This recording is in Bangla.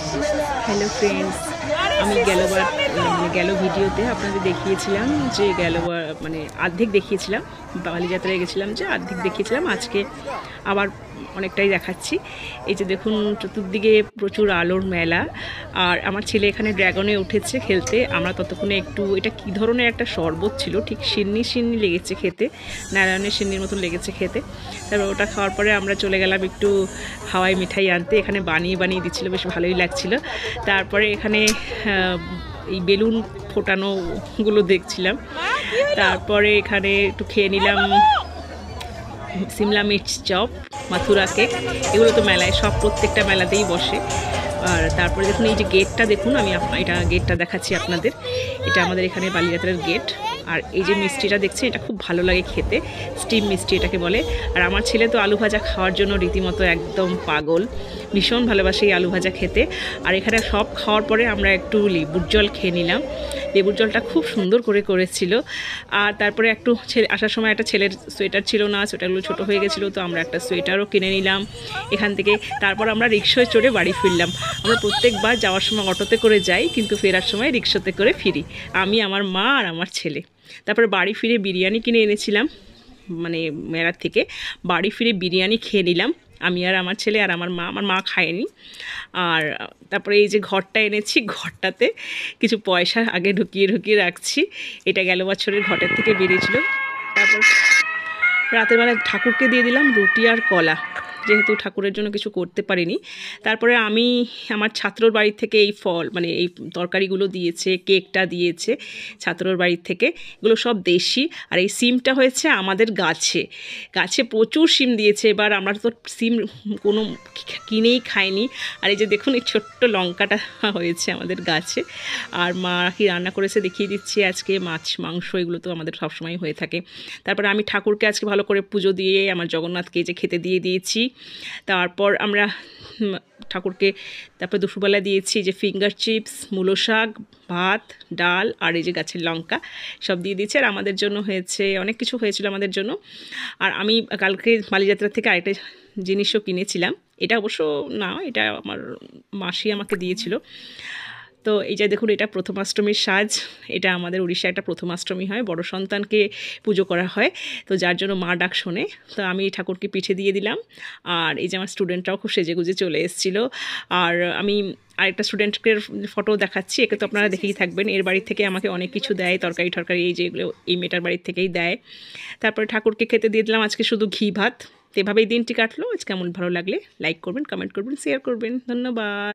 হ্যালো ফ্রেন্ডস, আমি গেল ভিডিওতে আপনাদের দেখিয়েছিলাম যে মানে অর্ধেক দেখিয়েছিলাম, বালিযাত্রায় গেছিলাম যে অর্ধেক দেখিয়েছিলাম। আজকে আবার অনেকটাই দেখাচ্ছি। এই যে দেখুন, চতুর্দিকে প্রচুর আলোর মেলা। আর আমার ছেলে এখানে ড্রাগনে উঠেছে খেলতে। আমরা ততক্ষণে একটু, এটা কী ধরনের একটা শরবত ছিল, ঠিক সিন্নি সিন্নি লেগেছে খেতে, নারায়ণের সিন্নির মতন লেগেছে খেতে। তারপর ওটা খাওয়ার পরে আমরা চলে গেলাম একটু হাওয়াই মিঠাই আনতে। এখানে বানিয়ে দিচ্ছিলো, বেশ ভালোই লাগছিল। তারপরে এখানে এই বেলুন ফোটানোগুলো দেখছিলাম। তারপরে এখানে একটু খেয়ে নিলাম সিমলা মির্চ চপ, মাথুরা কেক। এগুলো তো মেলায় প্রত্যেকটা মেলাতেই বসে। আর তারপরে দেখুন এই যে গেটটা দেখুন, আমি এটা গেটটা দেখাচ্ছি আপনাদের। এটা আমাদের এখানে বালিযাত্রার গেট। আর এই যে মিষ্টিটা দেখছেন, এটা খুব ভালো লাগে খেতে, স্টিম মিষ্টি এটাকে বলে। আর আমার ছেলে তো আলু ভাজা খাওয়ার জন্য রীতিমতো একদম পাগল, ভীষণ ভালোবাসে এই আলু ভাজা খেতে। আর এখানে সব খাওয়ার পরে আমরা একটু লেবুর জল খেয়ে নিলাম। লেবুর জলটা খুব সুন্দর করেছিল। আর তারপরে একটু আসার সময় একটা ছেলের সোয়েটার ছিল না, সোয়েটারগুলো ছোটো হয়ে গেছিলো, তো আমরা একটা সোয়েটারও কিনে নিলাম এখান থেকে। তারপর আমরা রিক্সায় চড়ে বাড়ি ফিরলাম। আমরা প্রত্যেকবার যাওয়ার সময় অটোতে করে যাই, কিন্তু ফেরার সময় রিক্সাতে করে ফিরি, আমি, আমার মা আর আমার ছেলে। তারপরে বাড়ি ফিরে বিরিয়ানি কিনে এনেছিলাম, মানে মেলার থেকে। বাড়ি ফিরে বিরিয়ানি খেয়ে নিলাম আমি আর আমার ছেলে আর আমার মা খায়নি। আর তারপরে এই যে ঘরটা এনেছি, ঘরটাতে কিছু পয়সা আগে ঢুকিয়ে রাখছি। এটা গেল বছরের ঘটের থেকে বেরিয়েছিল। তারপর রাতের বেলা ঠাকুরকে দিয়ে দিলাম রুটি আর কলা, যেহেতু ঠাকুরের জন্য কিছু করতে পারিনি। তারপরে আমি আমার ছাত্রর বাড়ির থেকে এই ফল, মানে এই তরকারিগুলো দিয়েছে, কেকটা দিয়েছে ছাত্রর বাড়ির থেকে। এগুলো সব দেশি। আর এই সিমটা হয়েছে আমাদের গাছে প্রচুর সিম দিয়েছে। এবার আমরা তো সিম কোনো কিনেই খাইনি। আর এই যে দেখুন, এই ছোট্ট লঙ্কাটা হয়েছে আমাদের গাছে। আর মা কি রান্না করেছে দেখিয়ে দিচ্ছি। আজকে মাছ মাংস এগুলো তো আমাদের সবসময় হয়ে থাকে। তারপরে আমি ঠাকুরকে আজকে ভালো করে পুজো দিয়ে আমার জগন্নাথকে যে খেতে দিয়েছি। তারপর আমরা ঠাকুরকে তারপর দুপুরবেলা দিয়েছি যে ফিঙ্গার চিপস, মূলো শাক, ভাত, ডাল আর এই যে গাছের লঙ্কা সব দিয়ে দিয়েছি। আর আমাদের জন্য হয়েছে অনেক কিছু হয়েছিল আমাদের জন্য। আর আমি কালকে বালিযাত্রা থেকে আরেকটা জিনিসও কিনেছিলাম। এটা অবশ্য না, এটা আমার মাসি আমাকে দিয়েছিল। তো এই যে দেখুন, এটা প্রথমাষ্টমীর সাজ। এটা আমাদের উড়িষ্যায় একটা প্রথমাষ্টমী হয়, বড় সন্তানকে পুজো করা হয়, তো যার জন্য মা ডাক শোনে। তো আমি ঠাকুরকে পিঠে দিয়ে দিলাম। আর এই যে আমার স্টুডেন্টরাও খুব সেজেগুজে চলে এসেছিলো। আর আমি আরেকটা স্টুডেন্টকে ফটো দেখাচ্ছি, একে তো আপনারা দেখেই থাকবেন। এর বাড়ি থেকে আমাকে অনেক কিছু দেয়, তরকারি এই যেগুলো এই মেয়েটার বাড়ির থেকেই দেয়। তারপরে ঠাকুরকে খেতে দিয়ে দিলাম আজকে শুধু ঘি ভাত। এভাবেই দিনটি কাটলো। আজকে কেমন ভালো লাগলে লাইক করবেন, কমেন্ট করবেন, শেয়ার করবেন। ধন্যবাদ।